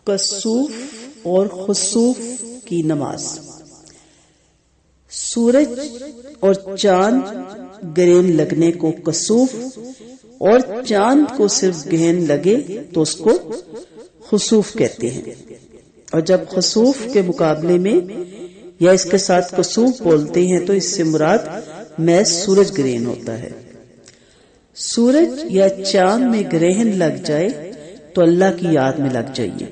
کسوف اور خسوف کی نماز۔ سورج اور چاند گرہن لگنے کو کسوف اور چاند کو صرف گرہن لگے تو اس کو خسوف کہتے ہیں، اور جب خسوف کے مقابلے میں یا اس کے ساتھ کسوف بولتے ہیں تو اس سے مراد محض سورج گرہن ہوتا ہے۔ سورج یا چاند میں گرہن لگ جائے تو اللہ کی یاد میں لگ جائیے،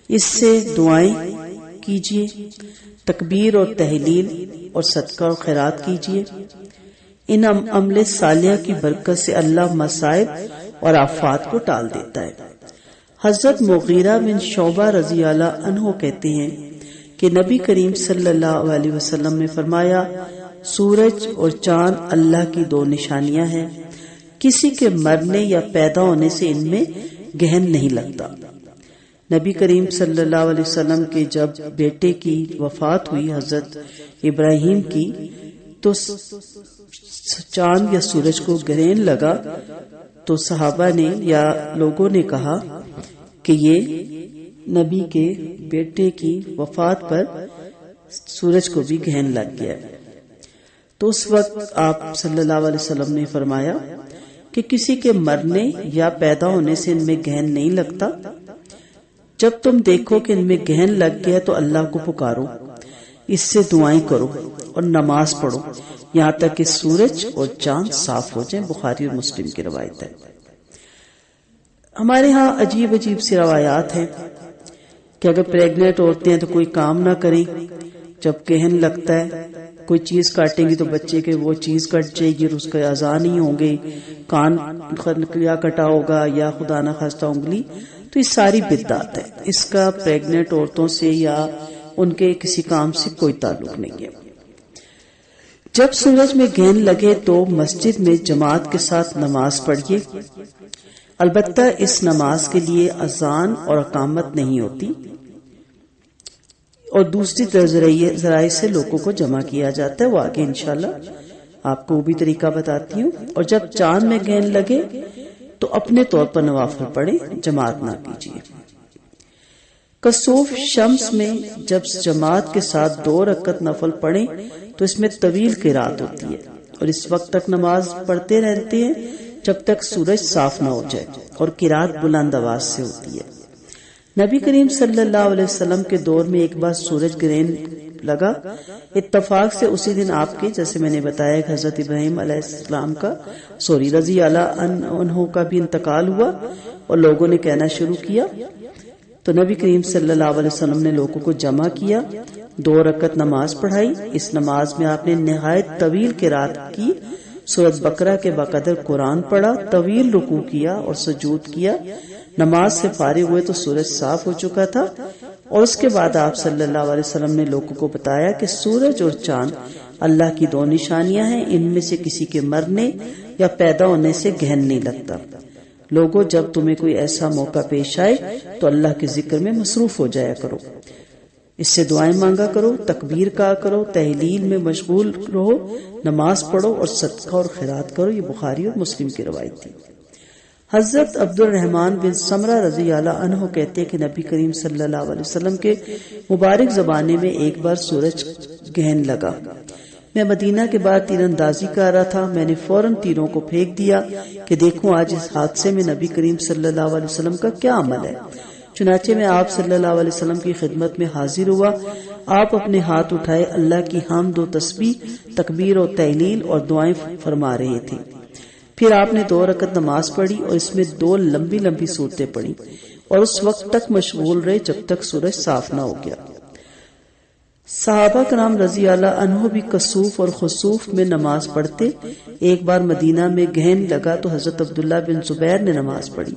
اس سے دعائیں کیجیے، تکبیر اور تہلیل اور صدقہ اور خیرات کیجیے۔ ان عمل صالحہ کی برکت سے اللہ مصائب اور آفات کو ٹال دیتا ہے۔ حضرت مغیرہ بن شعبہ رضی اللہ عنہ کہتے ہیں کہ نبی کریم صلی اللہ علیہ وسلم نے فرمایا، سورج اور چاند اللہ کی دو نشانیاں ہیں، کسی کے مرنے یا پیدا ہونے سے ان میں گہن نہیں لگتا۔ نبی کریم صلی اللہ علیہ وسلم کے جب بیٹے کی وفات ہوئی حضرت ابراہیم کی، تو چاند یا سورج کو گرہن لگا تو صحابہ نے یا لوگوں نے کہا کہ یہ نبی کے بیٹے کی وفات پر سورج کو بھی گرہن لگ گیا۔ تو اس وقت آپ صلی اللہ علیہ وسلم نے فرمایا کہ کسی کے مرنے یا پیدا ہونے سے ان میں گہن نہیں لگتا، جب تم دیکھو کہ ان میں گہن لگ گیا تو اللہ کو پکارو، اس سے دعائیں کرو اور نماز پڑھو یہاں تک کہ سورج اور چاند صاف ہو جائیں۔ بخاری اور مسلم کی روایت ہے۔ ہمارے ہاں عجیب عجیب سی روایات ہیں کہ اگر پریگننٹ عورتیں ہیں تو کوئی کام نہ کریں، جب گہن لگتا ہے کوئی چیز کاٹیں گی تو بچے کے وہ چیز کٹ جائے گی اور اس کا اذان نہیں ہوں گے، کان یا کٹا ہوگا یا خدا نہ خواستہ انگلی، تو یہ ساری بدعت ہے۔ اس کا پریگننٹ عورتوں سے یا ان کے کسی کام سے کوئی تعلق نہیں ہے۔ جب سورج میں گہن لگے تو مسجد میں جماعت کے ساتھ نماز پڑھیے، البتہ اس نماز کے لیے اذان اور اقامت نہیں ہوتی، اور دوسری ذرائع سے لوگوں کو جمع کیا جاتا ہے، وہ آگے انشاءاللہ آپ کو وہ بھی طریقہ بتاتی ہوں۔ اور جب چاند میں گہن لگے تو اپنے طور پر نوافل پڑھیں، جماعت نہ کیجیے۔ کسوف شمس میں جب جماعت کے ساتھ 2 رکعت نفل پڑھیں تو اس میں طویل قرات ہوتی ہے، اور اس وقت تک نماز پڑھتے رہتے ہیں جب تک سورج صاف نہ ہو جائے، اور قرات بلند آواز سے ہوتی ہے۔ نبی کریم صلی اللہ علیہ وسلم کے دور میں ایک بار سورج گرہن لگا، اتفاق سے اسی دن آپ کے، جیسے میں نے بتایا، حضرت ابراہیم علیہ السلام کا رضی اللہ عنہ کا بھی انتقال ہوا، اور لوگوں نے کہنا شروع کیا تو نبی کریم صلی اللہ علیہ وسلم نے لوگوں کو جمع کیا، 2 رکعت نماز پڑھائی۔ اس نماز میں آپ نے نہایت طویل قرات کی، سورۃ بقرہ کے بقدر قرآن پڑھا، طویل رکوع کیا اور سجود کیا۔ نماز سے فارغ ہوئے تو سورج صاف ہو چکا تھا، اور اس کے بعد آپ صلی اللہ علیہ وسلم نے لوگوں کو بتایا کہ سورج اور چاند اللہ کی 2 نشانیاں ہیں، ان میں سے کسی کے مرنے یا پیدا ہونے سے گہن نہیں لگتا۔ لوگوں، جب تمہیں کوئی ایسا موقع پیش آئے تو اللہ کے ذکر میں مصروف ہو جایا کرو، اس سے دعائیں مانگا کرو، تکبیر کہا کرو، تہلیل میں مشغول رہو، نماز پڑھو اور صدقہ اور خیرات کرو۔ یہ بخاری اور مسلم کی روایت تھی۔ حضرت عبد الرحمن بن سمرہ رضی اللہ عنہ کہتے ہیں کہ نبی کریم صلی اللہ علیہ وسلم کے مبارک زمانے میں ایک بار سورج گہن لگا، میں مدینہ کے بعد تیر اندازی کر رہا تھا، میں نے فوراً تیروں کو پھینک دیا کہ دیکھوں آج اس حادثے میں نبی کریم صلی اللہ علیہ وسلم کا کیا عمل ہے۔ چنانچہ میں آپ صلی اللہ علیہ وسلم کی خدمت میں حاضر ہوا، آپ اپنے ہاتھ اٹھائے اللہ کی حمد و تسبیح، تکبیر و تہلیل اور دعائیں فرما رہے تھے۔ پھر آپ نے 2 رکعت نماز پڑھی اور اس میں 2 لمبی لمبی صورتیں پڑھی، اور اس وقت تک مشغول رہے جب تک سورج صاف نہ ہو گیا۔ صحابہ کرام رضی اللہ عنہ بھی کسوف اور خسوف میں نماز پڑھتے۔ ایک بار مدینہ میں گہن لگا تو حضرت عبداللہ بن زبیر نے نماز پڑھی،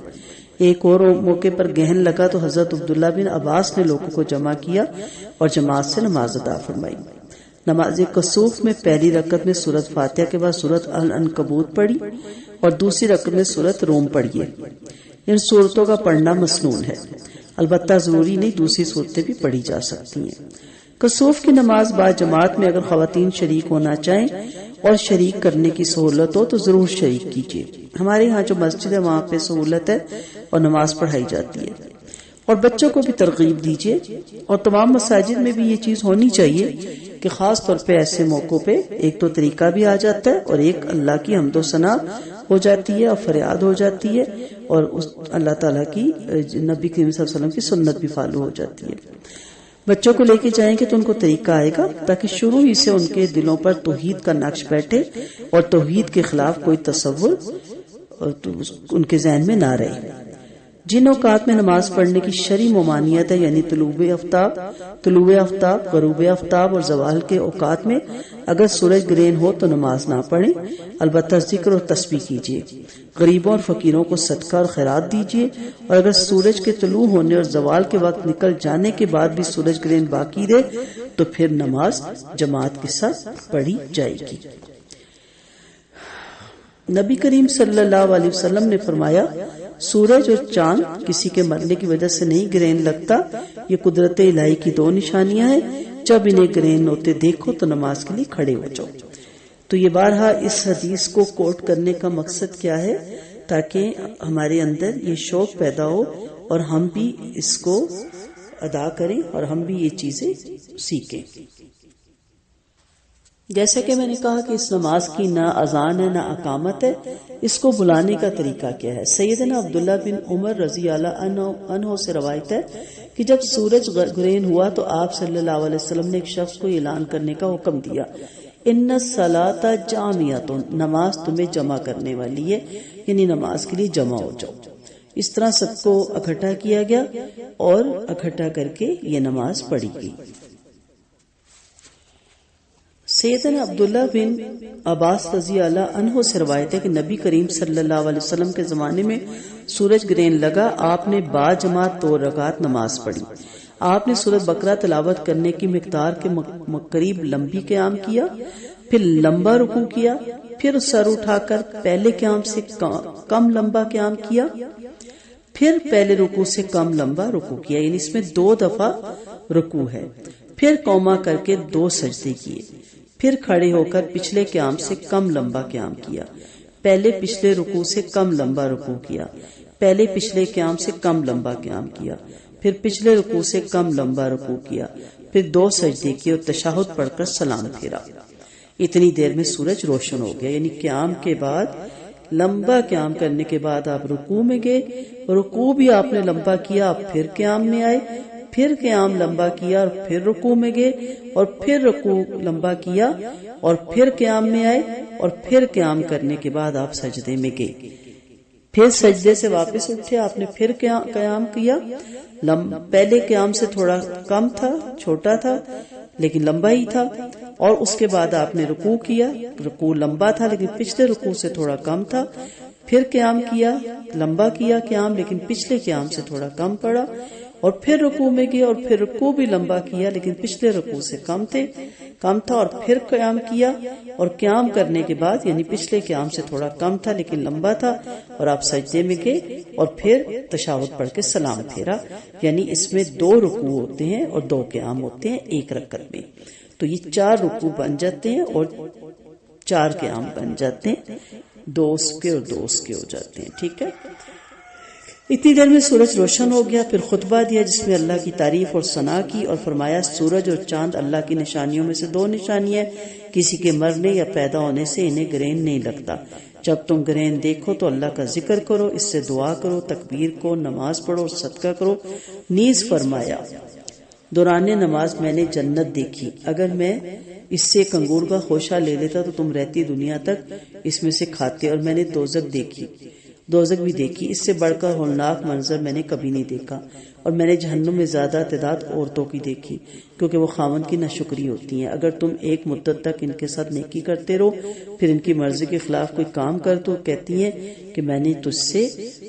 ایک اور موقع پر گہن لگا تو حضرت عبداللہ بن عباس نے لوگوں کو جمع کیا اور جماعت سے نماز ادا فرمائی۔ نماز کسوف میں پہلی رکعت میں سورۃ فاتحہ کے بعد سورۃ العنکبوت پڑھی اور دوسری رکعت میں سورۃ روم پڑھیے۔ ان سورتوں کا پڑھنا مسنون ہے، البتہ ضروری نہیں، دوسری صورتیں بھی پڑھی جا سکتی ہیں۔ کسوف کی نماز با جماعت میں اگر خواتین شریک ہونا چاہیں اور شریک کرنے کی سہولت ہو تو ضرور شریک کیجیے۔ ہمارے ہاں جو مسجد ہے وہاں پہ سہولت ہے اور نماز پڑھائی جاتی ہے، اور بچوں کو بھی ترغیب دیجیے. اور تمام مساجد میں بھی یہ چیز ہونی چاہیے کہ خاص طور پہ ایسے موقعوں پہ ایک تو طریقہ بھی آ جاتا ہے اور ایک اللہ کی حمد و ثنا ہو جاتی ہے اور فریاد ہو جاتی ہے اور اللہ تعالیٰ کی نبی کریم صلی اللہ علیہ وسلم کی سنت بھی فالو ہو جاتی ہے. بچوں کو لے کے جائیں گے تو ان کو طریقہ آئے گا تاکہ شروع ہی سے ان کے دلوں پر توحید کا نقش بیٹھے اور توحید کے خلاف کوئی تصور ان کے ذہن میں نہ رہے. جن اوقات میں نماز پڑھنے کی شرعی ممانعت ہے یعنی طلوع آفتاب، غروب آفتاب اور زوال کے اوقات میں اگر سورج گرہن ہو تو نماز نہ پڑھیں، البتہ ذکر اور تسبیح کیجیے. غریبوں اور فقیروں کو صدقہ اور خیرات دیجیے. اور اگر سورج کے طلوع ہونے اور زوال کے وقت نکل جانے کے بعد بھی سورج گرہن باقی رہے تو پھر نماز جماعت کے ساتھ پڑھی جائے گی. نبی کریم صلی اللہ علیہ وسلم نے فرمایا سورج اور چاند کسی کے مرنے کی وجہ سے نہیں گرہن لگتا، یہ قدرت الہی کی دو نشانیاں ہیں. جب انہیں گرہن ہوتے دیکھو تو نماز کے لیے کھڑے ہو جاؤ. تو یہ بارہا اس حدیث کو کوٹ کرنے کا مقصد کیا ہے؟ تاکہ ہمارے اندر یہ شوق پیدا ہو اور ہم بھی اس کو ادا کریں اور ہم بھی یہ چیزیں سیکھیں. جیسا کہ میں نے کہا کہ اس نماز کی نہ اذان ہے نہ اقامت ہے، اس کو بلانے کا طریقہ کیا ہے؟ سیدنا عبداللہ بن عمر رضی اللہ عنہ سے روایت ہے کہ جب سورج گرہن ہوا تو آپ صلی اللہ علیہ وسلم نے ایک شخص کو اعلان کرنے کا حکم دیا، ان الصلاۃ جامعۃ، نماز تمہیں جمع کرنے والی ہے، یعنی نماز کے لیے جمع ہو جاؤ. اس طرح سب کو اکٹھا کیا گیا اور اکٹھا کر کے یہ نماز پڑھی گئی. سیدنا عبداللہ بن عباس رضی اللہ عنہ سے روایت ہے کہ نبی کریم صلی اللہ علیہ وسلم کے زمانے میں سورج گرہن لگا، آپ نے با جماعت 2 رکعت نماز پڑھی. آپ نے سورۃ بقرہ تلاوت کرنے کی مقدار کے قریب لمبی قیام کیا، پھر لمبا رکوع کیا، پھر سر اٹھا کر پہلے قیام سے کم لمبا قیام کیا، پھر پہلے رکوع سے کم لمبا رکوع کیا، یعنی اس میں 2 دفعہ رکوع ہے. پھر قوما کر کے 2 سجدے کیے، پھر کھڑے ہو کر پچھلے قیام سے کم لمبا قیام کیا، پہلے پچھلے رکوع سے کم لمبا رکوع کیا، پہلے پچھلے قیام سے کم لمبا قیام کیا، پھر پچھلے رکوع سے کم لمبا رکوع کیا، پھر 2 سجدے کیے اور تشہد پڑھ کر سلام پھیرا. اتنی دیر میں سورج روشن ہو گیا. یعنی قیام کے بعد لمبا قیام کرنے کے بعد آپ رکوع میں گئے، رکوع بھی آپ نے لمبا کیا، آپ پھر قیام میں آئے، پھر قیام لمبا کیا اور پھر رکوع میں گئے اور پھر رکوع لمبا کیا اور پھر قیام میں آئے اور پھر قیام کرنے کے بعد آپ سجدے میں گئے، پھر سجدے سے واپس اٹھے، آپ نے پھر قیام کیا. پہلے قیام سے تھوڑا کم تھا، چھوٹا تھا لیکن لمبا ہی تھا، اور اس کے بعد آپ نے رکوع کیا، رکوع لمبا تھا لیکن پچھلے رکوع سے تھوڑا کم تھا، پھر قیام کیا، لمبا کیا قیام لیکن پچھلے قیام سے تھوڑا کم پڑا، اور پھر رکوع میں گئے اور پھر رکوع بھی لمبا کیا لیکن پچھلے رکوع سے کم تھا، اور پھر قیام کیا، اور قیام کرنے کے بعد یعنی پچھلے قیام سے تھوڑا کم تھا لیکن لمبا تھا، اور آپ سجدے میں گئے اور پھر تشہد پڑھ کے سلام پھیرا. یعنی اس میں 2 رکوع ہوتے ہیں اور 2 قیام ہوتے ہیں ایک رکعت میں. تو یہ 4 رکوع بن جاتے ہیں اور 4 قیام بن جاتے ہیں، 2 اس کے اور 2 اس کے ہو جاتے ہیں. ٹھیک ہے. اتنی دیر میں سورج روشن ہو گیا. پھر خطبہ دیا جس میں اللہ کی تعریف اور ثنا کی اور فرمایا سورج اور چاند اللہ کی نشانیوں میں سے 2 نشانیاں ہیں، کسی کے مرنے یا پیدا ہونے سے انہیں گرہن نہیں لگتا. جب تم گرہن دیکھو تو اللہ کا ذکر کرو، اس سے دعا کرو، تکبیر کو، نماز پڑھو اور صدقہ کرو. نیز فرمایا دوران نماز میں نے جنت دیکھی، اگر میں اس سے ایک انگور کا خوشہ لے لیتا تو تم رہتی دنیا تک اس میں سے کھاتے. اور میں نے دوزخ بھی دیکھی، اس سے بڑھ کر ہولناک منظر میں نے کبھی نہیں دیکھا. اور میں نے جہنم میں زیادہ تعداد عورتوں کی دیکھی کیونکہ وہ خاوند کی ناشکری ہوتی ہیں. اگر تم ایک مدت تک ان کے ساتھ نیکی کرتے رہو پھر ان کی مرضی کے خلاف کوئی کام کر تو کہتی ہیں کہ میں نے تجھ سے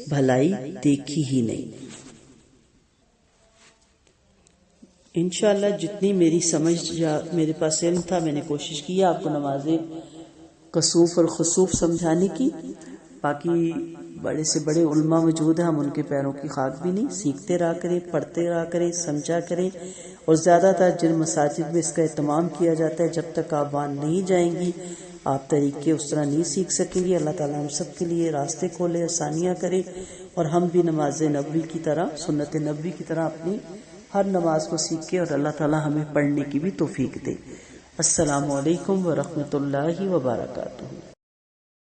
بھلائی دیکھی ہی نہیں. انشاءاللہ جتنی میری سمجھ یا میرے پاس علم تھا میں نے کوشش کی آپ کو نماز کسوف اور خسوف سمجھانے کی. باقی بڑے سے بڑے علماء موجود ہیں، ہم ان کے پیروں کی خاک بھی نہیں. سیکھتے رہا کریں، پڑھتے رہا کریں، سمجھا کریں. اور زیادہ تر جن مساجد میں اس کا اہتمام کیا جاتا ہے جب تک آپ وہاں نہیں جائیں گی آپ طریقے اس طرح نہیں سیکھ سکیں گی. اللہ تعالیٰ ہم سب کے لیے راستے کھولے، آسانیاں کرے اور ہم بھی نماز نبوی کی طرح، سنت نبوی کی طرح اپنی ہر نماز کو سیکھیں اور اللہ تعالی ہمیں پڑھنے کی بھی توفیق دے۔ السلام علیکم ورحمۃ اللہ وبرکاتہ۔